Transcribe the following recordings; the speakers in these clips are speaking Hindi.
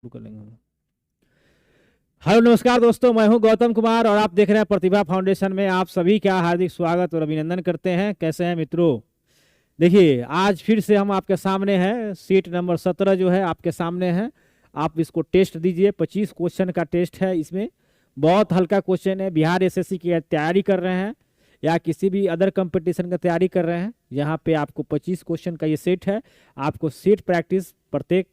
शुरू कर लेंगे हम। हेलो नमस्कार दोस्तों, मैं हूं गौतम कुमार और आप देख रहे हैं प्रतिभा फाउंडेशन में। आप सभी का हार्दिक स्वागत और अभिनंदन करते हैं। कैसे हैं मित्रों? देखिए, आज फिर से हम आपके सामने हैं। सीट नंबर 17 जो है आपके सामने है। आप इसको टेस्ट दीजिए। 25 क्वेश्चन का टेस्ट है। इसमें बहुत हल्का क्वेश्चन है। बिहार एसएससी की तैयारी कर रहे हैं या किसी भी अदर कंपटीशन का तैयारी कर रहे हैं, यहाँ पे आपको 25 क्वेश्चन का ये सेट है। आपको सेट प्रैक्टिस प्रत्येक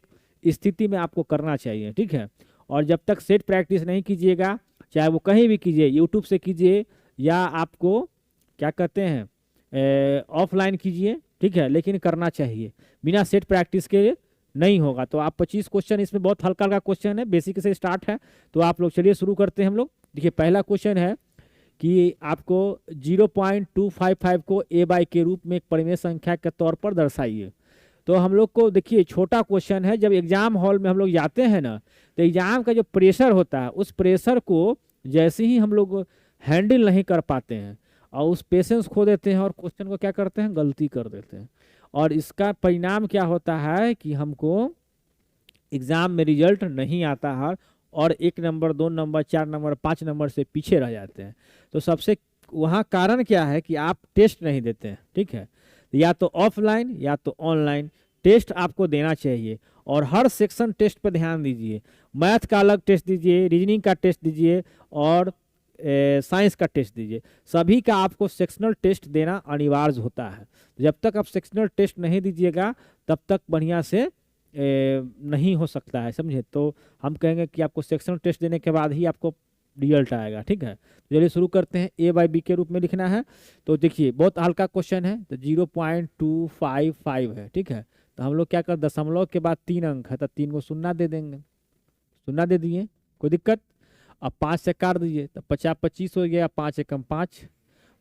स्थिति में आपको करना चाहिए, ठीक है। और जब तक सेट प्रैक्टिस नहीं कीजिएगा, चाहे वो कहीं भी कीजिए, यूट्यूब से कीजिए या आपको क्या कहते हैं ऑफलाइन कीजिए, ठीक है, लेकिन करना चाहिए। बिना सेट प्रैक्टिस के नहीं होगा। तो आप 25 क्वेश्चन, इसमें बहुत हल्का हल्का क्वेश्चन है, बेसिक से स्टार्ट है। तो आप लोग चलिए शुरू करते हैं हम लोग। देखिए, पहला क्वेश्चन है कि आपको 0.255 को ए बाई के रूप में एक परिमेय संख्या के तौर पर दर्शाइए। तो हम लोग को देखिए, छोटा क्वेश्चन है। जब एग्जाम हॉल में हम लोग जाते हैं ना, तो एग्जाम का जो प्रेशर होता है, उस प्रेशर को जैसे ही हम लोग हैंडल नहीं कर पाते हैं और उस पेशेंस खो देते हैं और क्वेश्चन को क्या करते हैं, गलती कर देते हैं। और इसका परिणाम क्या होता है कि हमको एग्जाम में रिजल्ट नहीं आता है और 1 नंबर 2 नंबर 4 नंबर 5 नंबर से पीछे रह जाते हैं। तो सबसे वहाँ कारण क्या है कि आप टेस्ट नहीं देते हैं, ठीक है। या तो ऑफलाइन या तो ऑनलाइन टेस्ट आपको देना चाहिए। और हर सेक्शन टेस्ट पर ध्यान दीजिए। मैथ का अलग टेस्ट दीजिए, रीजनिंग का टेस्ट दीजिए और साइंस का टेस्ट दीजिए। सभी का आपको सेक्शनल टेस्ट देना अनिवार्य होता है। जब तक आप सेक्शनल टेस्ट नहीं दीजिएगा तब तक बढ़िया से नहीं हो सकता है, समझे। तो हम कहेंगे कि आपको सेक्शनल टेस्ट देने के बाद ही आपको रिजल्ट आएगा, ठीक है। तो चलिए शुरू करते हैं। ए बाई बी के रूप में लिखना है। तो देखिए, बहुत हल्का क्वेश्चन है। तो 0.255 है, ठीक है। तो हम लोग क्या कर, दशमलव के बाद 3 अंक है तो 3 को शून्य दे देंगे। शून्य दे दिए, कोई दिक्कत। अब 5 से काट दीजिए तो 50 25 हो गया। 5 एकम 5,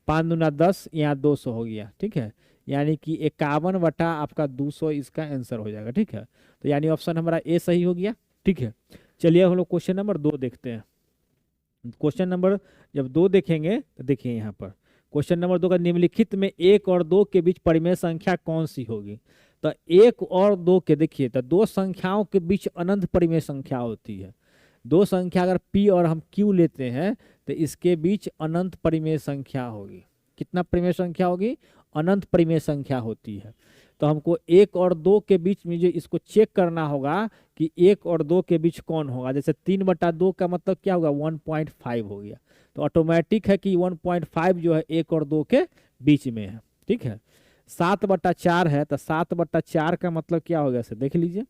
5 दूना 10, यहाँ 200 हो गया, ठीक है। यानी कि 51 बटा आपका 200 इसका आंसर हो जाएगा, ठीक है। तो यानी ऑप्शन हमारा ए सही हो गया, ठीक है। चलिए हम लोग क्वेश्चन नंबर 2 देखते हैं। क्वेश्चन नंबर जब 2 देखेंगे तो देखिए यहाँ पर क्वेश्चन नंबर 2 का, निम्नलिखित में 1 और 2 के बीच परिमेय संख्या कौन सी होगी। तो 1 और 2 के, देखिए, तो दो संख्याओं के बीच अनंत परिमेय संख्या होती है। दो संख्या अगर p और हम q लेते हैं तो इसके बीच अनंत परिमेय संख्या होगी। कितना परिमेय संख्या होगी? अनंत परिमेय संख्या होती है। तो हमको 1 और 2 के बीच में जो इसको चेक करना होगा कि 1 और 2 के बीच कौन होगा। जैसे 3/2 का मतलब क्या होगा, 1.5 हो गया। तो ऑटोमेटिक है कि 1.5 जो है 1 और 2 के बीच में है, ठीक है। 7/4 है तो 7/4 का मतलब क्या होगा, इसे देख लीजिए।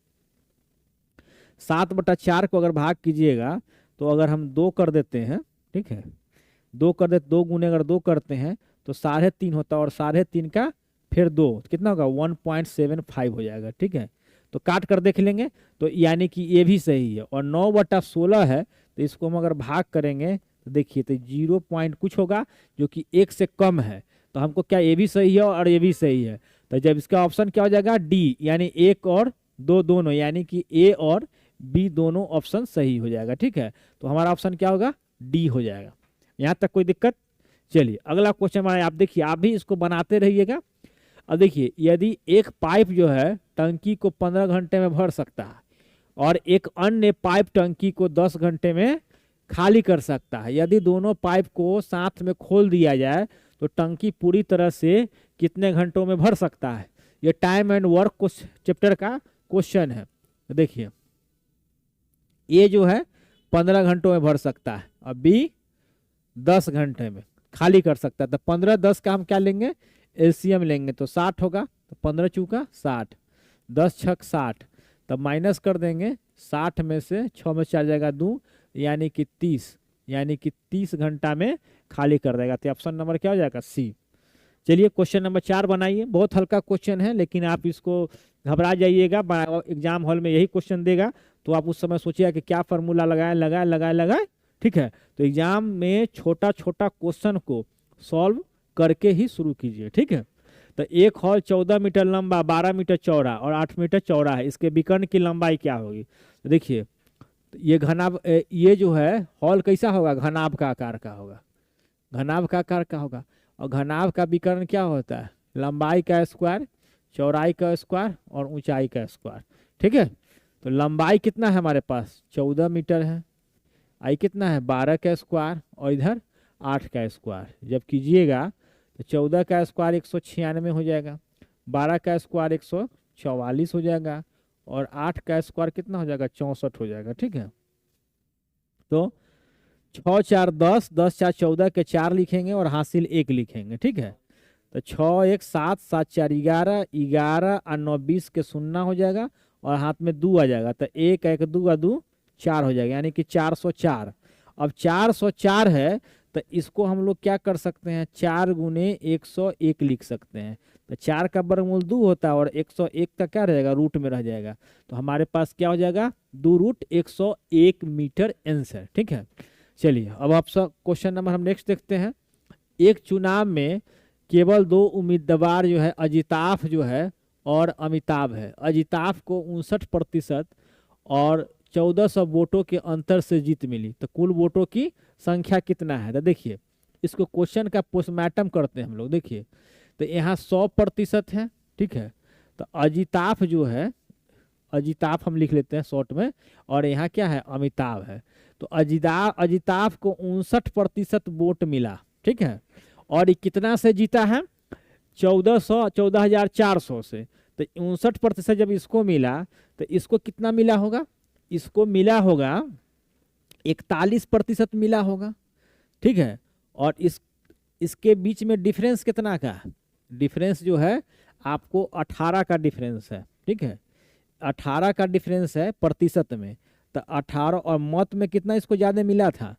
7/4 को अगर भाग कीजिएगा तो अगर हम 2 कर देते हैं, ठीक है, 2 कर देते, 2 गुने अगर 2 करते हैं तो 3.5 होता है और 3.5 का फिर 2 कितना होगा, 1.75 हो जाएगा, ठीक है। तो काट कर देख लेंगे तो यानी कि ये भी सही है। और 9/16 है तो इसको हम अगर भाग करेंगे तो देखिए, तो 0 पॉइंट कुछ होगा जो कि 1 से कम है। तो हमको क्या, ये भी सही है और ये भी सही है। तो जब इसका ऑप्शन क्या हो जाएगा, डी, यानी 1 और 2 दोनों, यानी कि ए और बी दोनों ऑप्शन सही हो जाएगा, ठीक है। तो हमारा ऑप्शन क्या होगा, डी हो जाएगा। यहाँ तक कोई दिक्कत? चलिए अगला क्वेश्चन हमारा, आप देखिए, आप भी इसको बनाते रहिएगा। अब देखिए, यदि एक पाइप जो है टंकी को 15 घंटे में भर सकता है और एक अन्य पाइप टंकी को 10 घंटे में खाली कर सकता है, यदि दोनों पाइप को साथ में खोल दिया जाए तो टंकी पूरी तरह से कितने घंटों में भर सकता है। ये टाइम एंड वर्क को चैप्टर का क्वेश्चन है। तो देखिए, ए जो है 15 घंटों में भर सकता है और बी 10 घंटे में खाली कर सकता है। तो 15 10 का हम क्या लेंगे, एलसीएम लेंगे तो 60 होगा। तो 15 चूका 60, 10 छक 60, तब माइनस कर देंगे। 60 में से 6 में चल जाएगा 2, यानी कि 30, यानी कि 30 घंटा में खाली कर देगा। तो ऑप्शन नंबर क्या हो जाएगा, सी। चलिए क्वेश्चन नंबर 4 बनाइए। बहुत हल्का क्वेश्चन है लेकिन आप इसको घबरा जाइएगा, एग्जाम हॉल में यही क्वेश्चन देगा तो आप उस समय सोचिएगा कि क्या फार्मूला लगाए लगाए लगाए लगाए, ठीक है। तो एग्जाम में छोटा छोटा क्वेश्चन को सॉल्व करके ही शुरू कीजिए, ठीक है। तो एक हॉल 14 मीटर लंबा, 12 मीटर चौड़ा और 8 मीटर चौड़ा है, इसके विकर्ण की लंबाई क्या होगी। तो देखिए, ये घनाभ, ये जो है हॉल कैसा होगा, घनाभ का आकार का होगा, घनाभ का आकार का होगा। और घनाभ का विकर्ण क्या होता है, लंबाई का स्क्वायर, चौड़ाई का स्क्वायर और ऊंचाई का स्क्वायर, ठीक है। तो लंबाई कितना है हमारे पास 14 मीटर है, आई कितना है 12 का स्क्वायर और इधर 8 का स्क्वायर। जब कीजिएगा तो 14 का स्क्वायर 196 हो जाएगा, 12 का स्क्वायर 144 हो जाएगा और 8 का स्क्वायर कितना हो जाएगा 64 हो जाएगा। ठीक है, तो 6 4 10, 10 4 14 के 4 लिखेंगे और हासिल 1 लिखेंगे। ठीक है, तो 6 1 7, 7 4 11, 11 और 9 20 के 0 हो जाएगा और हाथ में 2 आ जाएगा, तो 1 1 2 और 2 4 हो जाएगा, यानी कि 404। अब 404 है तो इसको हम लोग क्या कर सकते हैं, 4 गुने 101 लिख सकते हैं। तो 4 का वर्गमूल 2 होता है और 101 का क्या रहेगा, रूट में रह जाएगा। तो हमारे पास क्या हो जाएगा 2 रूट 101 मीटर आंसर। ठीक है, चलिए अब आप सब क्वेश्चन नंबर हम नेक्स्ट देखते हैं। एक चुनाव में केवल 2 उम्मीदवार जो है अजिताभ जो है और अमिताभ है। अजिताभ को 59% और 1400 वोटों के अंतर से जीत मिली, तो कुल वोटों की संख्या कितना है। तो देखिए इसको क्वेश्चन का पोस्टमार्टम करते हैं हम लोग। देखिए तो यहाँ 100% है। ठीक है, तो अजिताभ जो है, अजिताभ हम लिख लेते हैं शॉर्ट में, और यहाँ क्या है अमिताभ है। तो अजिताभ को 59% वोट मिला। ठीक है, और ये कितना से जीता है 14,400 से। तो 59% जब इसको मिला तो इसको कितना मिला होगा, इसको मिला होगा 41% मिला होगा। ठीक है, और इसके बीच में डिफरेंस कितना का, डिफरेंस जो है आपको 18 का डिफरेंस है। ठीक है, 18 का डिफरेंस है प्रतिशत में, तो 18 और मत में कितना इसको ज़्यादा मिला था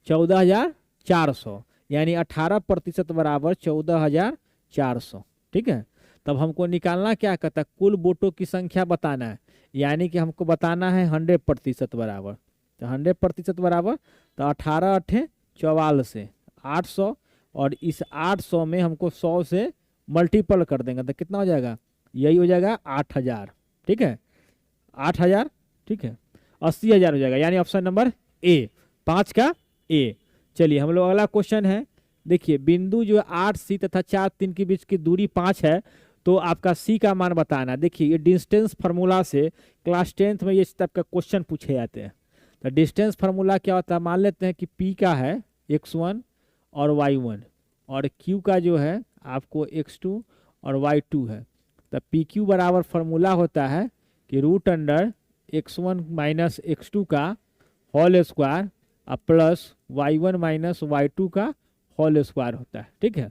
14,400, यानी 18% बराबर 14,400। ठीक है, तब हमको निकालना क्या कहता है, कुल वोटों की संख्या बताना है, यानी कि हमको बताना है 100% बराबर। तो 100% बराबर तो 18 8 44 से 800, और इस 800 में हमको 100 से मल्टीपल कर देंगे तो कितना हो जाएगा, यही हो जाएगा 8,000। ठीक है, 8,000। ठीक है, 80,000 हो जाएगा, यानी ऑप्शन नंबर ए, 5 का ए। चलिए हम लोग अगला क्वेश्चन है। देखिए बिंदु जो 8 सी तथा 4 3 के बीच की दूरी 5 है, तो आपका सी का मान बताना। देखिए ये डिस्टेंस फार्मूला से क्लास 10th में ये इस टाइप का क्वेश्चन पूछे जाते हैं। तो डिस्टेंस फार्मूला क्या होता है, मान लेते हैं कि पी का है x1 और y1 और q का जो है आपको x2 और y2 है। तो पी क्यू बराबर फार्मूला होता है कि √x1 माइनस x2 का whole square plus y1 minus y2 का होल स्क्वायर होता है। ठीक है,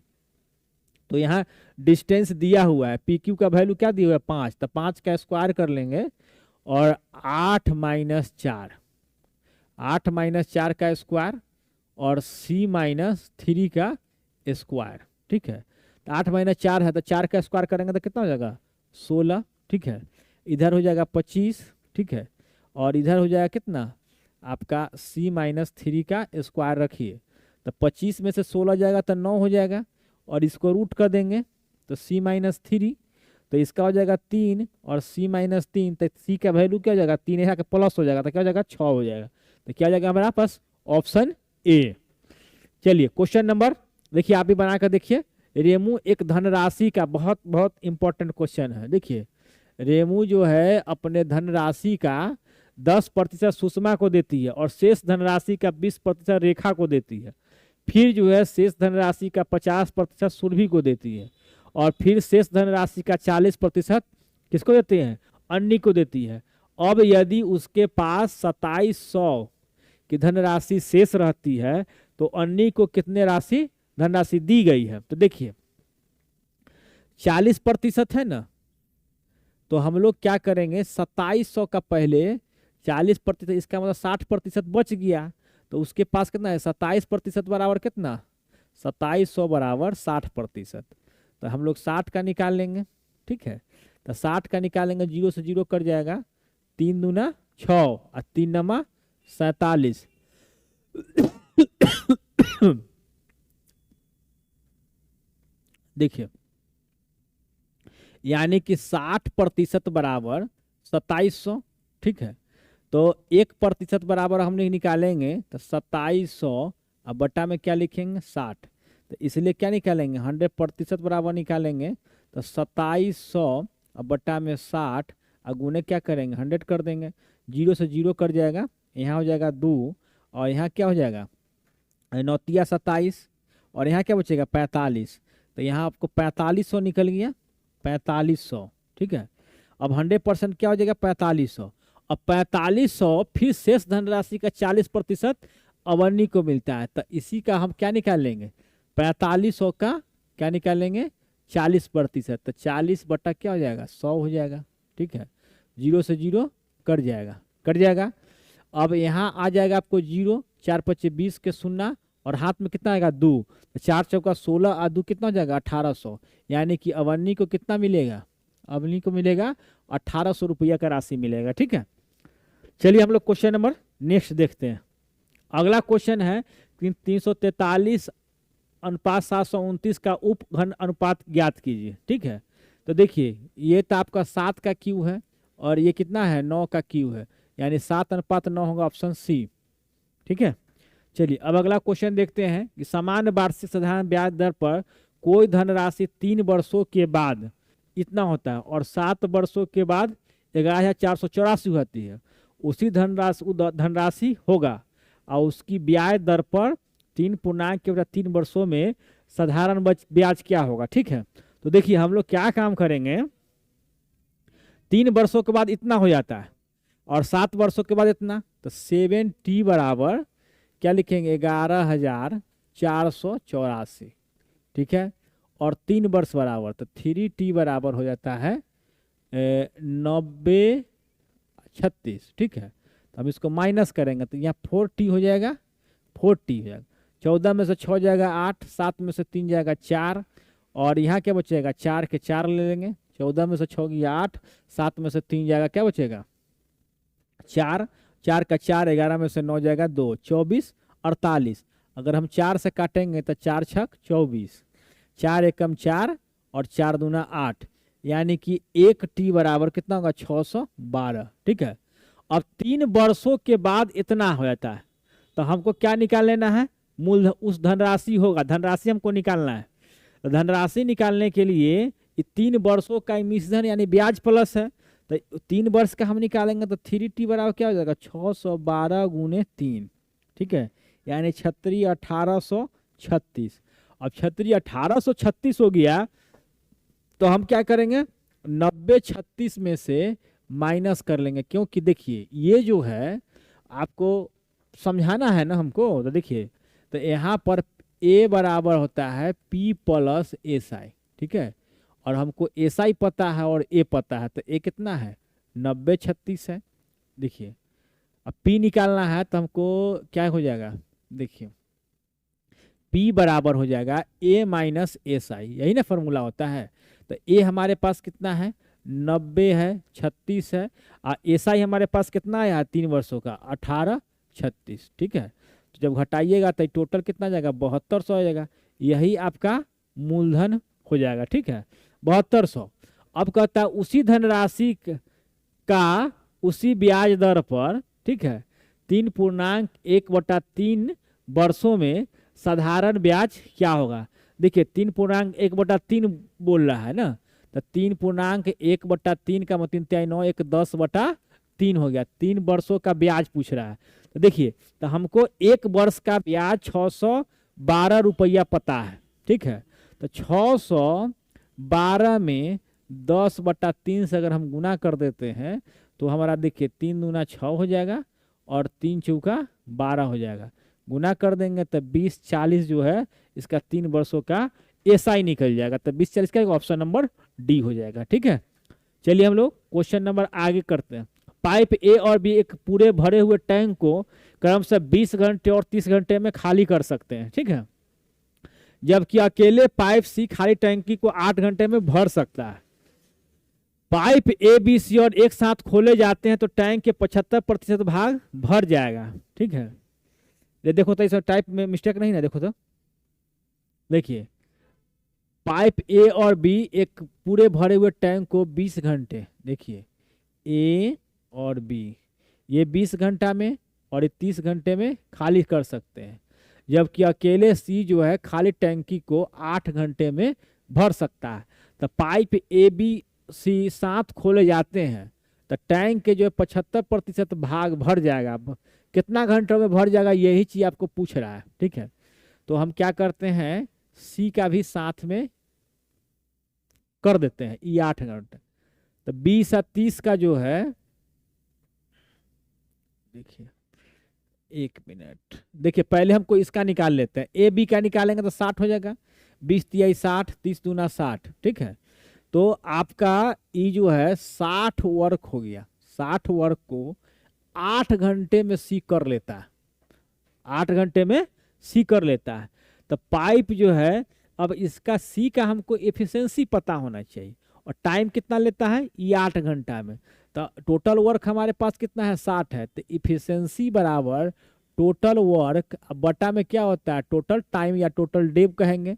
तो यहाँ डिस्टेंस दिया हुआ है, पी क्यू का वैल्यू क्या दिया हुआ है 5, तो 5 का स्क्वायर कर लेंगे और 8 माइनस 4, 8 माइनस 4 का स्क्वायर और c माइनस 3 का स्क्वायर। ठीक है, तो 8 माइनस 4 है तो 4 का स्क्वायर करेंगे तो कितना हो जाएगा 16। ठीक है, इधर हो जाएगा 25। ठीक है, और इधर हो जाएगा कितना आपका c माइनस 3 का स्क्वायर रखिए, तो 25 में से 16 जाएगा तो 9 हो जाएगा, और इसको रूट कर देंगे तो c माइनस 3, तो इसका हो जाएगा 3 और c माइनस 3, तो c का वैल्यू क्या हो जाएगा 3 यहाँ का प्लस हो जाएगा तो क्या हो जाएगा 6 हो जाएगा। तो क्या हो जाएगा हमारे पास ऑप्शन ए। चलिए क्वेश्चन नंबर देखिए, आप भी बना कर देखिए। रेमू एक धनराशि का, बहुत बहुत इंपॉर्टेंट क्वेश्चन है। देखिए रेमू जो है अपने धनराशि का 10% सुषमा को देती है और शेष धनराशि का 20% रेखा को देती है। फिर जो है शेष धनराशि का 50% सुरभि को देती है, और फिर शेष धनराशि का 40% किसको देती है, अन्नी को देती है। अब यदि उसके पास 2700 की धनराशि शेष रहती है तो अन्नी को कितने राशि धनराशि दी गई है। तो देखिए 40% है ना, तो हम लोग क्या करेंगे 2700 का पहले 40%, इसका मतलब 60% बच गया, तो उसके पास कितना है 27% बराबर कितना 2700 बराबर 60%, तो हम लोग 60 का निकाल लेंगे। ठीक है, तो 60 का निकालेंगे, 0 से 0 कट जाएगा, 3 दूना 6 और 3 नमा 47। देखिए यानी कि 60% बराबर 2700। ठीक है, तो 1% बराबर हमने निकालेंगे तो 2700, अब बटा में क्या लिखेंगे 60, तो इसलिए क्या निकालेंगे 100% बराबर निकालेंगे तो 2700 अब बटा में 60, और गुने क्या करेंगे 100 कर देंगे, 0 से 0 कट जाएगा, यहाँ हो जाएगा 2 और यहाँ क्या हो जाएगा 9 27 और यहाँ क्या बचेगा 45। तो यहाँ आपको 4500 निकल गया, 4500। ठीक है, अब 100% क्या हो जाएगा 4500। अब 4500 फिर शेष धनराशि का 40% अवर्णी को मिलता है, तो इसी का हम क्या निकाल लेंगे 4500 का क्या निकालेंगे 40%, तो 40 बटा क्या हो जाएगा 100 हो जाएगा। ठीक है, 0 से 0 कट जाएगा, कट जाएगा। अब यहाँ आ जाएगा आपको 0, 4 5 20 के 0 और हाथ में कितना आएगा 2, तो 4 चौका 16 और 2 कितना हो जाएगा 1800, यानी कि अवर्णी को कितना मिलेगा, अवर्णी को मिलेगा 1800 रुपया का राशि मिलेगा। ठीक है, चलिए हम लोग क्वेश्चन नंबर नेक्स्ट देखते हैं। अगला क्वेश्चन है 343 अनुपात 729 का उप घन अनुपात ज्ञात कीजिए। ठीक है, तो देखिए ये तो आपका 7 का क्यू है और ये कितना है 9 का क्यू है, यानी 7:9 होगा, ऑप्शन सी। ठीक है, चलिए अब अगला क्वेश्चन देखते हैं कि सामान्य वार्षिक साधारण ब्याज दर पर कोई धनराशि 3 वर्षों के बाद इतना होता है और 7 वर्षों के बाद 11,484 होती है। उसी धनराशि होगा और उसकी ब्याज दर पर 3 वर्षों में साधारण ब्याज क्या होगा। ठीक है, तो देखिए हम लोग क्या काम करेंगे, 3 वर्षों के बाद इतना हो जाता है और 7 वर्षों के बाद इतना, तो 7t बराबर क्या लिखेंगे 11,484। ठीक है, और 3 वर्ष बराबर तो 3t बराबर हो जाता है 9036। ठीक है, तो हम इसको माइनस करेंगे तो यहाँ 4t हो जाएगा, 4t हो जाएगा, 14 में से 6 जाएगा 8, 7 में से 3 जाएगा 4 और यहाँ क्या बचेगा 4 के 4 ले लेंगे, 14 में से 6 गया 8, 7 में से 3 जाएगा क्या बचेगा 4, 4 का 4, 11 में से 9 जाएगा 2, 24 48। अगर हम 4 से काटेंगे तो 4 छक 24, 4 एकम 4 और 4 दूना 8, यानी कि 1t बराबर कितना होगा 612। ठीक है, अब 3 वर्षों के बाद इतना हो जाता है, तो हमको क्या निकाल लेना है मूल उस धनराशि होगा, धनराशि हमको निकालना है। तो धनराशि निकालने के लिए 3 वर्षों का मिश्रण यानी ब्याज प्लस है, तो 3 वर्ष का हम निकालेंगे तो 3t बराबर क्या हो जाएगा 612 गुने 3। ठीक है, यानी 1836। अब 1836 हो गया तो हम क्या करेंगे 9036 में से माइनस कर लेंगे, क्योंकि देखिए ये जो है आपको समझाना है ना हमको। तो देखिए तो यहाँ पर a बराबर होता है p प्लस SI। ठीक है, और हमको SI पता है और a पता है, तो a कितना है 9036 है। देखिए अब p निकालना है तो हमको क्या हो जाएगा, देखिए p बराबर हो जाएगा a माइनस SI, यही ना फॉर्मूला होता है। तो a हमारे पास कितना है 90 है, 36 है और SI हमारे पास कितना आया 3 वर्षों का 1836। ठीक है, तो जब घटाइएगा तो टोटल कितना जाएगा 7200 आ जाएगा, यही आपका मूलधन हो जाएगा। ठीक है, 7200। अब कहता है उसी धनराशि का उसी ब्याज दर पर, ठीक है 3.1/3 वर्षों में साधारण ब्याज क्या होगा। देखिए 3.1/3 बोल रहा है ना, तो 3.1/3 का मतलब 3 9 1 10/3 हो गया, 3 वर्षों का ब्याज पूछ रहा है। तो देखिए तो हमको 1 वर्ष का ब्याज 612 रुपया पता है। ठीक है, तो 612 में 10/3 से अगर हम गुना कर देते हैं तो हमारा देखिए 3 दूना 6 हो जाएगा और 3 चौका 12 हो जाएगा, गुना कर देंगे तो 2040 जो है इसका 3 वर्षों का SI निकल जाएगा, तो 2040 का ऑप्शन नंबर डी हो जाएगा। ठीक है, चलिए हम लोग क्वेश्चन नंबर आगे करते हैं। पाइप ए और बी एक पूरे भरे हुए टैंक को क्रमशः 20 घंटे और 30 घंटे में खाली कर सकते हैं। ठीक है, जबकि अकेले पाइप सी खाली टैंकी को 8 घंटे में भर सकता है। पाइप ए बी सी और एक साथ खोले जाते हैं तो टैंक के 75% भाग भर जाएगा। ठीक है, ये देखो तो इस टाइप में मिस्टेक नहीं ना, देखो तो देखिए पाइप ए और बी एक पूरे भरे हुए टैंक को 20 घंटे, देखिए ए और बी ये 20 घंटा में और 30 घंटे में खाली कर सकते हैं, जबकि अकेले सी जो है खाली टैंकी को 8 घंटे में भर सकता है। तो पाइप ए बी सी साथ खोले जाते हैं तो टैंक के जो है 75% भाग भर जाएगा। अब कितना घंटों में भर जाएगा यही चीज आपको पूछ रहा है, ठीक है। तो हम क्या करते हैं, सी का भी साथ में कर देते हैं, ई 8 घंटे। तो 20 और 30 का जो है, देखिए 1 मिनट, देखिए पहले हमको इसका निकाल लेते हैं, ए बी का निकालेंगे तो 60 हो जाएगा, 20 तिहाई 60, 30 दूना 60, ठीक है। तो आपका ई जो है 60 वर्क हो गया, 60 वर्क को 8 घंटे में सी कर लेता है, 8 घंटे में सी कर लेता है। तो पाइप जो है, अब इसका सी का हमको एफिशिएंसी पता होना चाहिए, और टाइम कितना लेता है ये 8 घंटा में। तो टोटल वर्क हमारे पास कितना है 60 है, तो इफिशिएंसी बराबर टोटल वर्क बटा में क्या होता है टोटल टाइम या टोटल डे कहेंगे।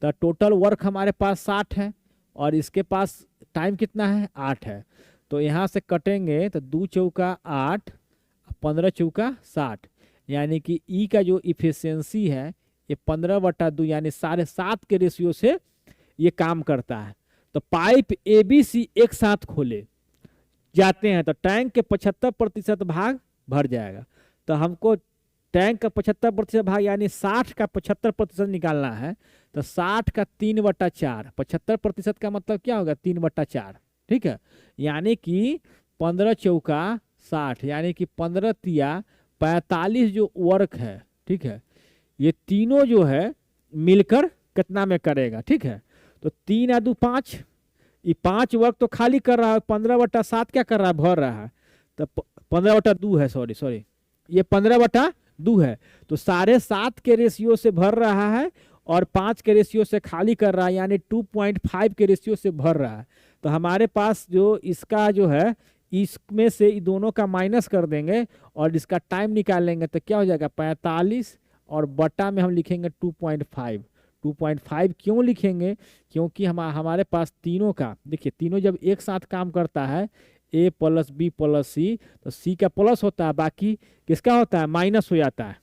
तो टोटल वर्क हमारे पास 60 है और इसके पास टाइम कितना है 8 है। तो यहाँ से कटेंगे तो 2 चौका 8, 15 चौका 60, यानी कि ई का जो इफिशियंसी है ये 15/2 यानी 7.5 के रेशियो से ये काम करता है। तो पाइप ए बी सी एक साथ खोले जाते हैं तो टैंक के 75% भाग भर जाएगा। तो हमको टैंक का 75% भाग यानी 60 का 75% निकालना है। तो 60 का 3/4, 75% का मतलब क्या होगा 3/4, ठीक है। यानी कि 15 चौका 60, यानी कि 15 तिया 45 जो वर्क है, ठीक है। ये तीनों जो है मिलकर कितना में करेगा, ठीक है। तो 3 या 2 5, ये 5 वर्क तो खाली कर रहा है, 15/7 क्या कर रहा है भर रहा है। तो 15/2 है, सॉरी ये 15/2 है। तो 7.5 के रेशियो से भर रहा है और 5 के रेशियो से खाली कर रहा है, यानी 2.5 के रेशियो से भर रहा है। तो हमारे पास जो इसका जो है इसमें से दोनों का माइनस कर देंगे और इसका टाइम निकालेंगे तो क्या हो जाएगा 45 और बटा में हम लिखेंगे 2.5। 2.5 क्यों लिखेंगे, क्योंकि हमारे पास तीनों का, देखिए तीनों जब एक साथ काम करता है ए प्लस बी प्लस सी, तो सी का प्लस होता है, बाकी किसका होता है माइनस हो जाता है।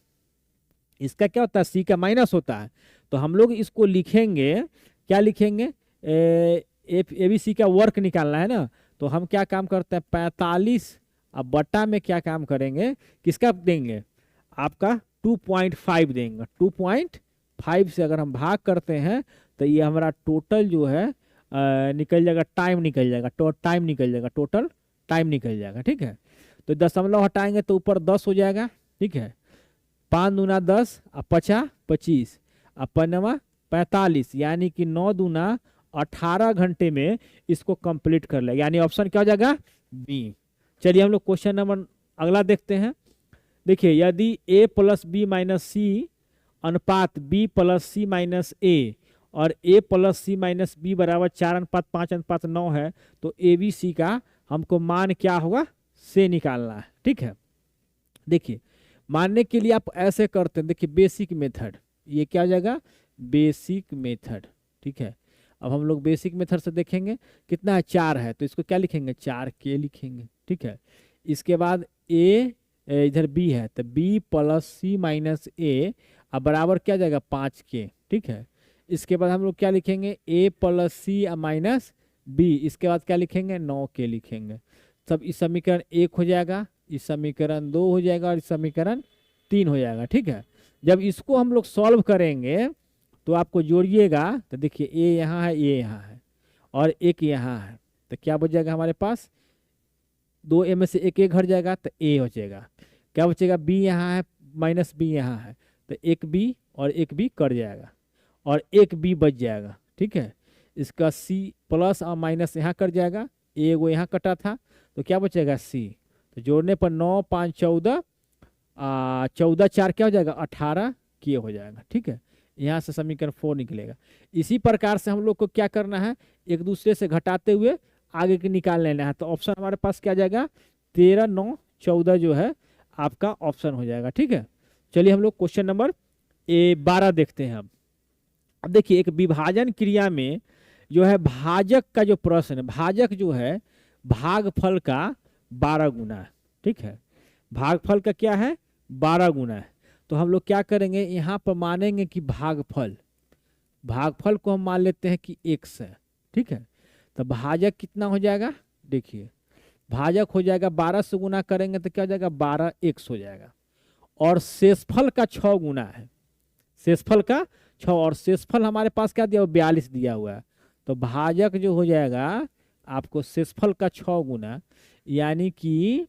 इसका क्या होता है सी का माइनस होता है। तो हम लोग इसको लिखेंगे, क्या लिखेंगे, ए बी सी का वर्क निकालना है ना। तो हम क्या काम करते हैं 45 अब बटा में क्या काम करेंगे, किसका देंगे आपका 2.5 देंगे। 2.5 से अगर हम भाग करते हैं तो ये हमारा टोटल जो है निकल जाएगा, टाइम निकल जाएगा, टाइम निकल जाएगा, टोटल टाइम निकल जाएगा, ठीक है। तो दशमलव हटाएंगे तो ऊपर 10 हो जाएगा, ठीक है। 5 दूना 10 और 50 25 और 5 45, यानी कि 9 दूना 18 घंटे में इसको कंप्लीट कर लेगा, यानी ऑप्शन क्या हो जाएगा बी। चलिए हम लोग क्वेश्चन नंबर अगला देखते हैं। देखिए यदि a plus B minus C अनुपात b plus C minus A और a plus C minus B बराबर 4:5:9 है, तो ए बी सी का हमको मान क्या होगा से निकालना है, ठीक है। देखिए मानने के लिए आप ऐसे करते हैं, देखिए बेसिक मेथड, ये क्या हो जाएगा बेसिक मेथड, ठीक है। अब हम लोग बेसिक मेथड से देखेंगे कितना है 4 है, तो इसको क्या लिखेंगे 4k लिखेंगे, ठीक है। इसके बाद a इधर b है तो b प्लस सी माइनस ए अब बराबर क्या जाएगा 5k, ठीक है। इसके बाद हम लोग क्या लिखेंगे a plus C minus B, इसके बाद क्या लिखेंगे 9k लिखेंगे। सब इस समीकरण 1 हो जाएगा, इस समीकरण 2 हो जाएगा और इस समीकरण 3 हो जाएगा, ठीक है। जब इसको हम लोग सॉल्व करेंगे तो आपको जोड़िएगा तो देखिए ए यहाँ है, ये यहाँ है और एक यहाँ है, तो क्या बच जाएगा हमारे पास 2a में से एक घट जाएगा तो a हो जाएगा। क्या बचेगा b यहाँ है माइनस b यहाँ है, तो एक b और एक b कट जाएगा और एक b बच जाएगा, ठीक है। इसका c प्लस और माइनस यहाँ कट जाएगा, a वो यहाँ कटा था तो क्या बचेगा c। तो जोड़ने पर 9 5 14 14 4 क्या हो जाएगा 18 k हो जाएगा, ठीक है। यहाँ से समीकरण 4 निकलेगा। इसी प्रकार से हम लोग को क्या करना है एक दूसरे से घटाते हुए आगे के निकाल लेना है। तो ऑप्शन हमारे पास क्या जाएगा 13 9 14 जो है आपका ऑप्शन हो जाएगा, ठीक है। चलिए हम लोग क्वेश्चन नंबर 12 देखते हैं। अब देखिए एक विभाजन क्रिया में जो है भाजक का जो प्रश्न है, भाजक जो है भागफल का 12 गुना है, ठीक है। भागफल का क्या है 12 गुना है। तो हम लोग क्या करेंगे यहाँ पर मानेंगे कि भागफल को हम मान लेते हैं कि x है, ठीक है। तो भाजक कितना हो जाएगा देखिए भाजक हो जाएगा 12 से गुना करेंगे तो क्या हो जाएगा 12x हो जाएगा। और शेषफल का 6 गुना है, शेषफल का 6, और शेषफल हमारे पास क्या दिया हुआ 42 दिया हुआ है। तो भाजक जो हो जाएगा आपको शेषफल का 6 गुना, यानी कि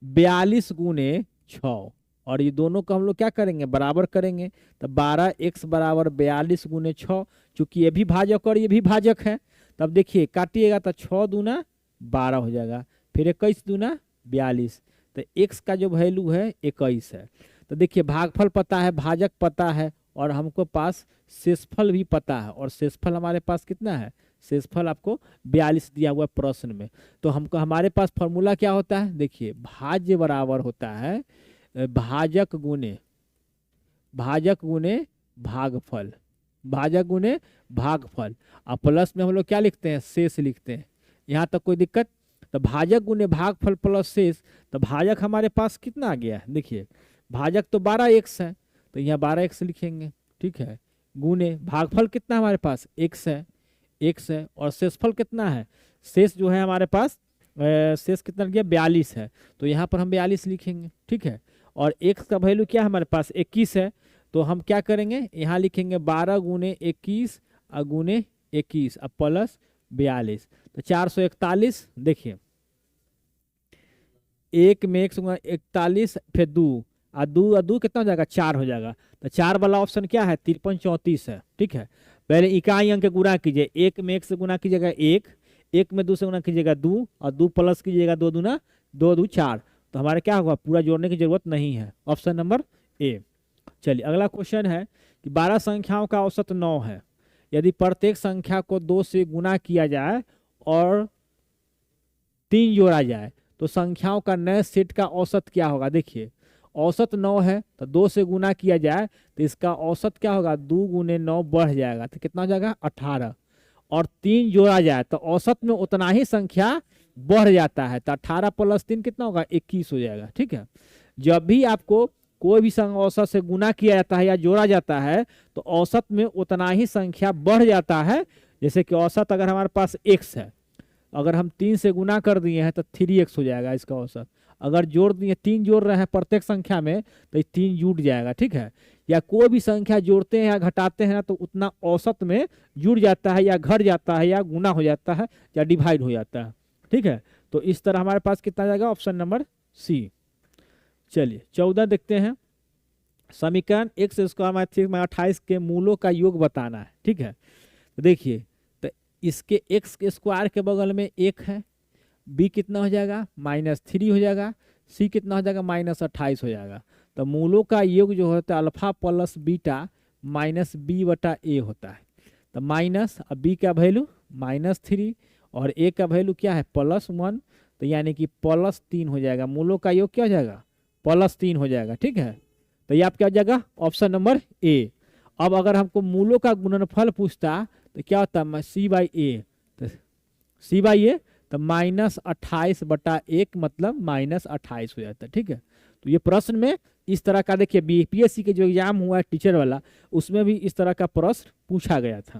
42 गुने 6, और ये दोनों को हम लोग क्या करेंगे बराबर करेंगे। तो 12x बराबर 42 गुने 6, चूंकि ये भी भाजक और ये भी भाजक है। तब देखिए काटिएगा तो 6 दूना 12 हो जाएगा, फिर 21 दूना 42, तो x का जो वैल्यू है 21 है। तो देखिए भागफल पता है, भाजक पता है, और हमको पास शेषफल भी पता है। और शेषफल हमारे पास कितना है, शेषफल आपको 42 दिया हुआ है प्रश्न में। तो हमको हमारे पास फॉर्मूला क्या होता है, देखिए भाज्य बराबर होता है भाजक गुने भागफल, भाजक गुने भागफल, और प्लस में हम लोग क्या लिखते हैं, शेष लिखते हैं। यहाँ तक कोई दिक्कत? तो भाजक गुने भागफल प्लस शेष, तो भाजक हमारे पास कितना आ गया है, देखिए भाजक तो 12x है, तो यहाँ 12x लिखेंगे, ठीक है। गुने भागफल कितना हमारे पास x है, और शेषफल कितना है, शेष जो है हमारे पास शेष कितना गया 42 है, तो यहाँ पर हम 42 लिखेंगे, ठीक है। और x का वैल्यू क्या है हमारे पास 21 है, तो हम क्या करेंगे यहाँ लिखेंगे 12 गुने 21 गुने 21 अब प्लस 42, तो 441। देखिए एक में 141 फिर 2 और 2 कितना हो जाएगा 4 हो जाएगा। तो 4 वाला ऑप्शन क्या है 53 34 है, ठीक है। पहले इकाई अंक गुणा कीजिए, 1 में 1 से गुणा कीजिएगा 1, 1 में 2 से गुणा कीजिएगा 2, और 2 प्लस कीजिएगा 2 दूना 2 2 4, तो हमारे क्या होगा पूरा जोड़ने की जरूरत नहीं है, ऑप्शन नंबर ए। चलिए अगला क्वेश्चन है कि 12 संख्याओं का औसत 9 है, यदि प्रत्येक संख्या को 2 से गुना किया जाए और 3 जोड़ा जाए तो संख्याओं का नए सेट का औसत क्या होगा। देखिए औसत 9 है, तो 2 से गुना किया जाए तो इसका औसत क्या होगा 2 गुने 9 बढ़ जाएगा, तो कितना हो जाएगा 18, और 3 जोड़ा जाए तो औसत में उतना ही संख्या बढ़ जाता है, तो 18 प्लस 3 कितना होगा 21 हो जाएगा, ठीक है। जब भी आपको कोई भी औसत से गुना किया जाता है या जोड़ा जाता है तो औसत में उतना ही संख्या बढ़ जाता है। जैसे कि औसत अगर हमारे पास x है, अगर हम 3 से गुना कर दिए हैं तो 3x हो जाएगा इसका औसत। अगर जोड़ दिए 3 जोड़ रहे हैं प्रत्येक संख्या में तो 3 जुड़ जाएगा, ठीक है। या कोई भी संख्या जोड़ते हैं या घटाते हैं तो उतना औसत में जुड़ जाता है या घट जाता है या गुना हो जाता है या डिवाइड हो जाता है, ठीक है। तो इस तरह हमारे पास कितना जाएगा ऑप्शन नंबर सी। चलिए 14 देखते हैं। समीकरण x स्क्वायर माइनस 28 के मूलों का योग बताना है, ठीक है। तो देखिए तो इसके x के स्क्वायर के बगल में 1 है, b कितना हो जाएगा -3 हो जाएगा, c कितना हो जाएगा -28 हो जाएगा। तो मूलों का योग जो होता है alpha plus beta minus b बटा a होता है। तो माइनस अब b का वैल्यू -3 और a का वैल्यू क्या है +1, तो यानी कि +3 हो जाएगा। मूलों का योग क्या हो जाएगा +3 हो जाएगा, ठीक है। तो ये आप क्या हो जाएगा ऑप्शन नंबर ए। अब अगर हमको मूलों का गुणनफल पूछता तो क्या होता है c/a, तो c/a तो -28 बटा 1 मतलब -28 हो जाता है, ठीक है। तो ये प्रश्न में इस तरह का देखिए बीपीएससी के जो एग्जाम हुआ है टीचर वाला उसमें भी इस तरह का प्रश्न पूछा गया था।